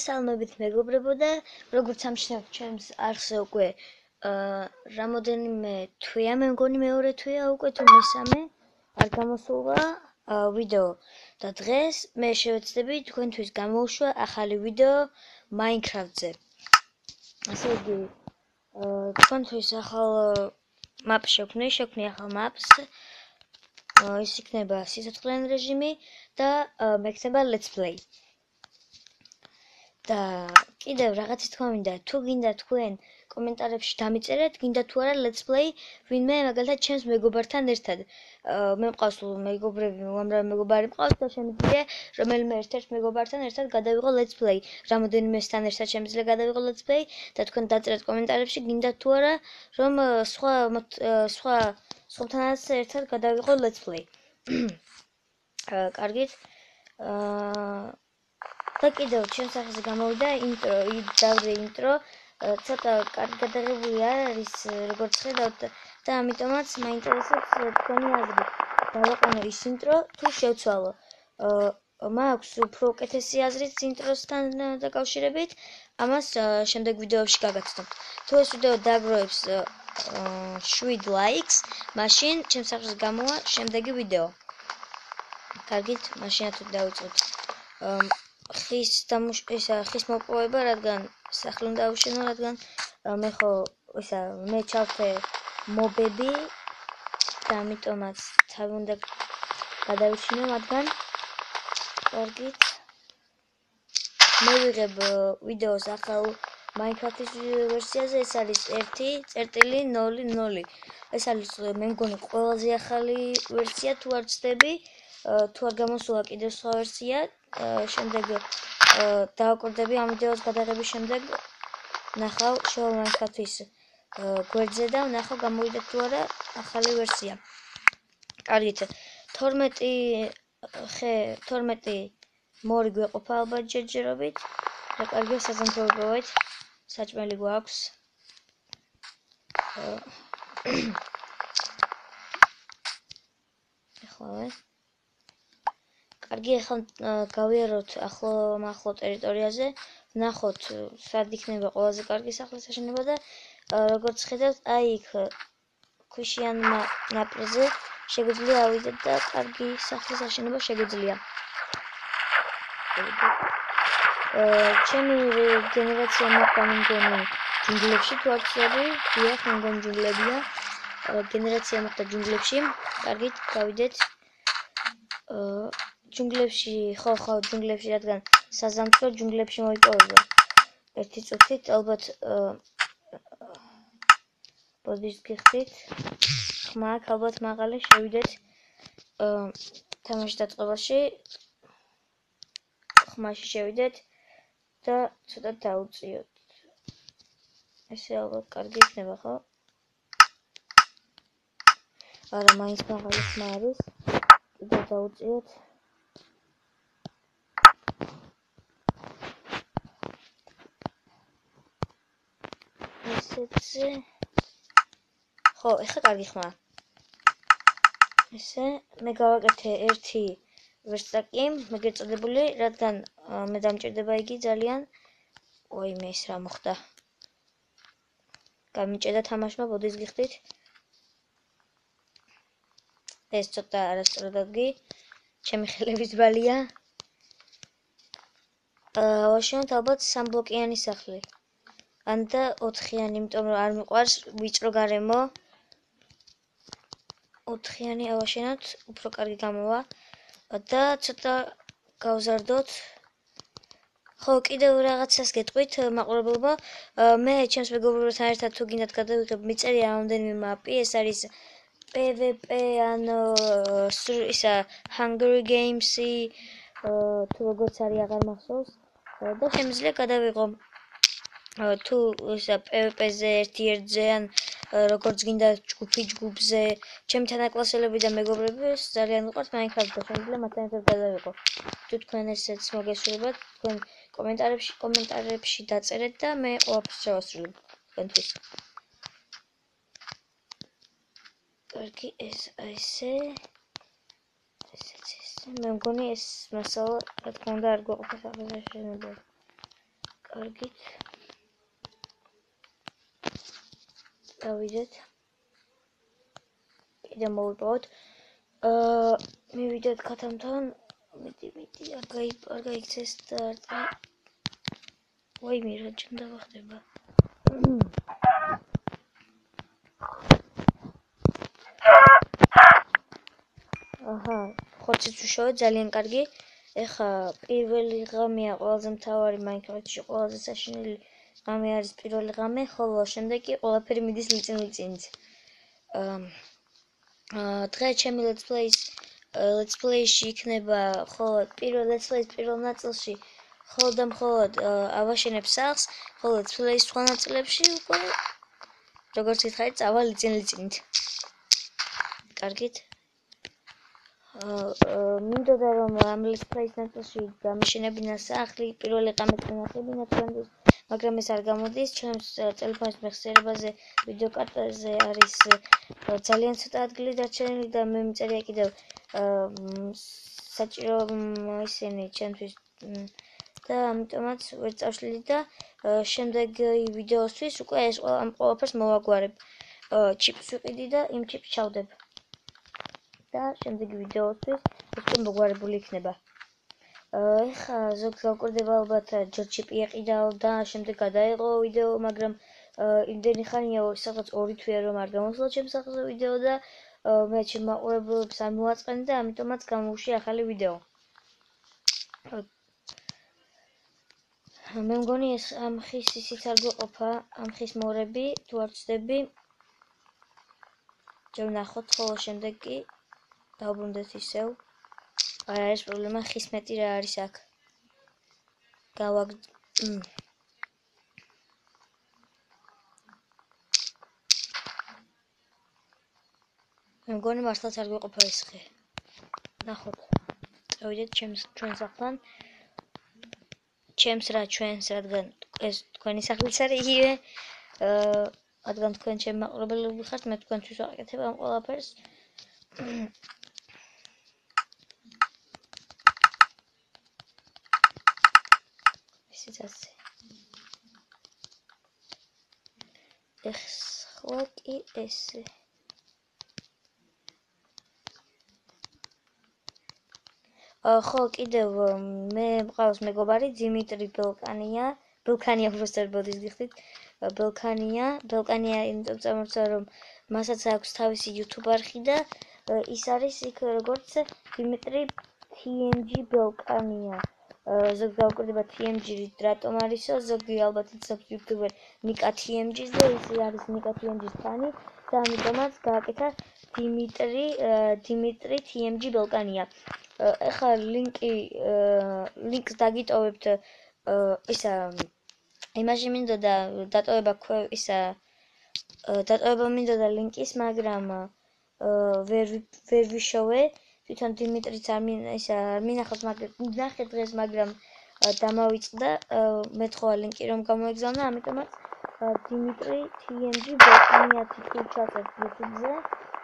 Salmებით მეგობრებო და როგორც ამჩნევთ ჩემს არხზე უკვე რამოდენიმე თვეა, მე მგონი მეორე თვეა უკვე თუ მესამე არ გამოსულა ვიდეო და დღეს მე შევეცდები თქვენთვის გამოუშვა ახალი ვიდეო Minecraft-ზე. ასე იგი თქვენთვის ახალ maps შევქმნი ახალ maps. ის იქნება სიცოცხლიანი რეჟიმი და მექნება let's play. და კიდევ რაღაცის თქვა მინდა, თუ გინდა თქვენ კომენტარებში დამიწერეთ, გინდა თუ არა let's play ვინმე მაგალითად ჩემს მეგობართან ერთად. მე მყავს მეგობრები, უამრავი მეგობარი მყავს და შემიძლია რომელიმე ერთ-ერთ მეგობართან ერთად გადავიღო let's play. რამოდენიმესთან ერთად შემიძლია გადავიღო let's play და თქვენ დაწერეთ კომენტარებში გინდა თუ არა რომ სხვათანაც ერთად გადავიღო let's play. კარგით. და კიდევ ჩემს სახეზე გამოვიდა ინტრო, ცოტა კარგი გადაღებული არის როგორც ხედავთ და ამიტომაც მაინტერესებს თქვენი აზრი. დავაყენო ის ინტრო თუ შევცვალო. მაქვს უფრო უკეთესი აზრიც ინტროსთან დაკავშირებით, ამას შემდეგ ვიდეოებში გაგაცნობ. თუ ეს ვიდეო დააგროვებს 7 ლაიქს, მაშინ ჩემს სახეზე გამოვა შემდეგი ვიდეო. კარგით, მაშინაც დავიწყოთ. ხის მოპოვება, რადგან სახლი უნდა დავუშენო, რადგან მე ჩავხე მობები და ამიტომაც თავი უნდა გადავიშინო მათგან. კარგით. მე ვიღებ ვიდეოს ახალ Minecraft-ის ვერსიაზე, ეს არის 1.0.0. ეს არის მე მგონი ყველაზე ახალი ვერსია თუ არ ვცდები, თუ არ გამოსულა კიდევ სხვა ვერსია. შემდეგ დავაკვირდები ამ ვიდეოს გადაღების შემდეგ ნახავ შევალ Minecraft-ის გვერდზე და ნახავ გამოვიდა თუ არა ახალი ვერსია. კარგით. 12 მორი გვეყოფა ალბათ ჯერჯერობით და კარგია საზამთროებრივად საჭმელი გვაქვს. ეხლა კარგი, ახლა გავიაროთ ახლო ტერიტორიაზე, ვნახოთ სად იქნება ყველაზე კარგი სახლის აშენება და როგორც ხედავთ, აი იქ ქვიშიან ნაპირზე შეგვიძლია ავიდეთ და კარგი სახლის აშენება შეგვიძლია. ჩემი გენერაცია მოხდა მე მგონი ჯუნგლებში თუ არ ვცდები, დიახ, მე მგონი ჯუნგლებია. გენერაცია მოხდა ჯუნგლებში. კარგით, გავიდეთ. ჯუნგლებში, ხო, ჯუნგლებში, რადგან საზამთრო ჯუნგლებში მოიპოვება. ერთი წუთით, ალბათ ბოდიშს გიხდით. ხმა აქვს, ალბათ მაღალი, შევიდეთ თამაში დაწყებაში. ხმაში შევიდეთ და ცოტა დაუწიოთ. ესე ალბათ კარგი იქნება, ხო? არა, მაინც მაღალი ხმა არის. კიდევ დაუწიოთ. ესეცე. ხო, ეხლა კარგი ხმაა. ესე მე გავაკეთე ერთი ვერსტაკი, მეგეწოდებული, რადგან მე დამჭირდება იგი ძალიან. მე ის რა მოხდა. გამიჭედა თამაშმა, ბოდის გიხდით. ეს ცოტა არასწორად ადგი. ჩემი ხელების ბალია. ვაშენოთ ალბათ 3 ბლოკიანი სახლი. ანდა 4-იანი, იმიტომ რომ არ მიყვარს ვიწრო გარემო. 4-იანი ავაშენოთ, უფრო კარგი გამოვა და ცოტა გავზარდოთ. ხო, კიდევ რაღაცას გეტყვით, მაყურებელო. მე ჩემს მეგობრებთან ერთად თუ გინდათ გადავიღებ, მიწერია რამდენიმე მაპი, ეს არის PvP ან ისა Hunger Games-ი, თუ როგორც არის აღარ მახსოვს და შემიძლია გადავიღო თუ ისა PvP-ზე 1-1-ზე ან როგორც გინდა ჯგუფი-ჯგუფზე. ჩემი თანაკლასელები და მეგობრები ძალიან უყვართ Minecraft და შემიძლია მათთან ერთად გადავიღო. თუ თქვენ ესეც მოგესურვებათ, თქვენ კომენტარებში დაწერეთ და მე ყველაფერს შევასრულებ თქვენთვის. კარგი, ეს ესე. მე მგონი ეს მასალა რა თქმა უნდა არ გვეყოფა სახლის აშენებაზე. კარგით. დავიდეთ. კიდე მოვიპოვოთ. მივიდეთ ქათამთან. მიდი, არ გაიქცეს სტარტი. ვაიმე, რა ჭამდა ხდება. აჰა, ხოციც უშოვე ძალიან კარგი. ეხა პირველი ღამეა ყველაზე მთავარი Minecraft-ში, ყველაზე საშინელი ღამე არის პირველი ღამე, ხოლო შემდეგ კი ყველაფერი მიდის ლიწინ-ლიწინით. დღე ჩემი let's play-ში იქნება ხოლო let's play-ის პირველ ნაწილში მხოლოდ ავაშენებ სახლს, ხოლო let's play-ის სხვა ნაწილებში უკვე როგორც გითხარით, წავა ლიწინ-ლიწინით. კარგით. მინდოდა რომ ამ let's play-ის ნაწილში გამიშენებინა სახლი, პირველი ღამე განახლებინა თქვენთვის, მაგრამ ეს არ გამოდის. ჩემს ტელეფონის მეხსიერებაზე ვიდეო კარტაზე არის ძალიან ცოტა ადგილი დარჩენილი და მე მიწერია კიდევ საჭირო ისინი ჩემთვის და ამიტომაც ვერ წავშლილი და შემდეგი ვიდეოსთვის უკვე ეს ამ ყველაფერს მოვაგვარებ. ჩიპს ვიყიდი და იმ ჩიპს ჩავდებ. და შემდეგი ვიდეოსთვის ეს უკვე მოგვარებული იქნება. ეხა ზოგს გავკვირდება ალბათ ჯერ ჩიპი ეყიდაო და შემდეგ გადაეღო ვიდეო, მაგრამ იმდენი ხანია სადღაც 2 თვეა რომ არ გამოსულა ჩემს სახლზე ვიდეო და მე ჩემ მაყურებლებს არ მოვაწყენი და ამიტომაც გამოვუშვი ახალი ვიდეო. მე მგონი ეს ამ ხის ისიც არ გვეყოფა, ამ ხის მორები თუ არ ვწდები. ჯერ ვნახოთ, ხოლო შემდეგ კი დავბრუნდეთ ისევ. არ არის პრობლემა, ხის მეტი რა არის აქ. მე მგონი მართლაც არ გვეყოფა ეს ხე. ნახოთ. წავიდეთ ჩვენს სახლთან. ჩვენს, რადგან ეს თქვენი სახლის არის იგივე. რადგან თქვენ ჩემი მაყურებლები ხართ, მე თქვენთვის ვაკეთებ ამ ყველაფერს. ისიც ასე. ეხლა კი ესე. ხო, კიდევ მე მყავს მეგობარი დიმიტრი ბელკანია უბრალოდ ბოდის გიხდით. ბელკანია იმიტომ წამორჩა რომ მასაც აქვს თავისი YouTube არხი და ის არის იქ როგორც დიმიტრი TMG ბელკანია. ზოგი გავკვირდება TMG რატომ არისო, ზოგი ალბათ იცნობს YouTuber ნიკა TMG-ს და ის არის ნიკა TMG-ს ფანი და ამიტომაც გააკეთა დიმიტრი TMG ბელკანია. ეხლა ლინკს დაგიტოვებთ ისა იმაში მინდოდა დატოვება მინდოდა ლინკის, მაგრამ ვერ ვიშოვე. თვითონ დიმიტრიც არ მინახავს, მაგრამ ნახე დღეს, მაგრამ დამავიწყდა მეთხოვა ლინკი რომ გამოეგზავნა, ამიტომაც დიმიტრი TMG ბელკანია თვითონ YouTube-ზე.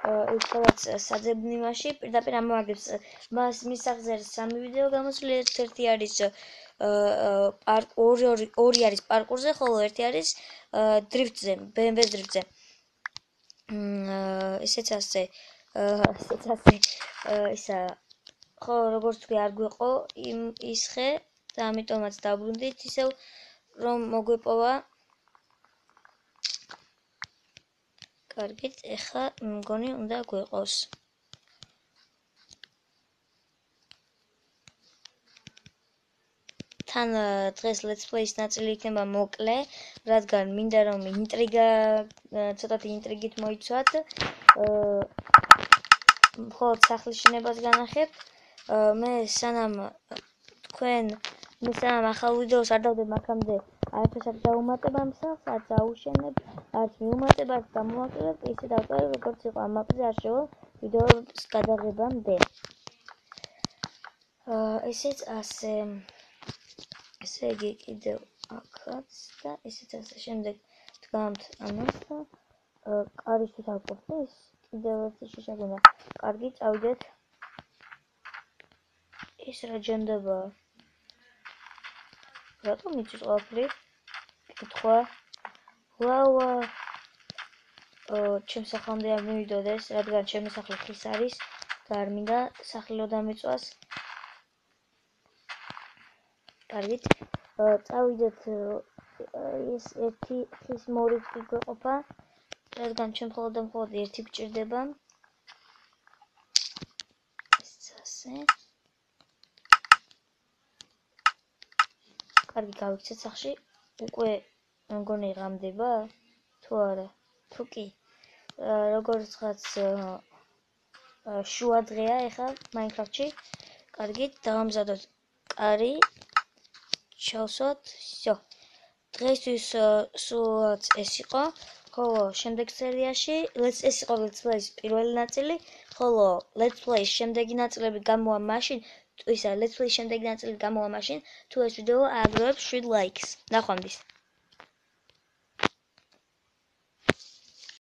ის სადაც საძებნიმაში პირდაპირ ამოაგებს მის სახლზე არის 3 ვიდეო გამოსული, ერთი არის ორი არის პარკურზე, ხოლო ერთი არის დრიფტზე, BMW დრიფტზე. ისეც ასე ისა ხო როგორც თქვი არ გვეყო ის ხე და ამიტომაც დაბრუნდით ისევ რომ მოგვეპოვა. კარგით, ეხლა მგონი უნდა გვეყოს. თან დღეს let's play-ის ნაწილი იქნება მოკლე, რადგან მინდა რომ ცოტათი ინტრიგით მოიცვათ. მხოლოდ სახლის შენებას განახებთ. მე სანამ ახალ ვიდეოს არ დავდებ აქამდე არც არ დავუმატებ ამ სახლს, არც აუშენებ, არც მიუმატებ, არც დამოაკლებ, ისე დავწერე როგორც იყო ამ მაპზე არ შევალ ვიდეოს გადაღებამდე. ესეც ასე. ესე იგი კიდევ აქაც და ესეც ასე. შემდეგ დგამთ ამას და კარისთვის არ ყოფნის, კიდევ ერთი შიშა გვინდა. კარგი, წავიდეთ. ეს რა ჯანდაბაა? რატომ იწვის ყველაფერი? კითხვა. ვა. ჩემს სახლამდე არ მივიდოდეს, რადგან ჩემი სახლი ხის არის და არ მინდა სახლი რომ დამეწვას. კარგით. წავიდეთ ეს ერთი ხის მორიცხი გვეყოფა, რადგან ჩემ მხოლოდ და მხოლოდ ერთი გჭირდება. ასე. კარგი, გავიქცეთ სახლში. უკვე მგონი ღამდება? თუ არა? თუ კი. როგორცაც შუა დღეა ეხლა Minecraft-ში. კარგით, დავამზადოთ კარი. ჩავსვათ. всё. დღეისთვის სულაც ეს იყო. ხოლო შემდეგ სერიაში ეს იყო Let's Play-ის პირველი ნაწილი, ხოლო Let's Play-ის შემდეგი ნაწილები გამოვა მაშინ, Let's Play-ის შემდეგი ნაწილი გამოვა მაშინ, თუ ეს ვიდეო ააგროვებს 7 ლაიქს. ნახვამდის.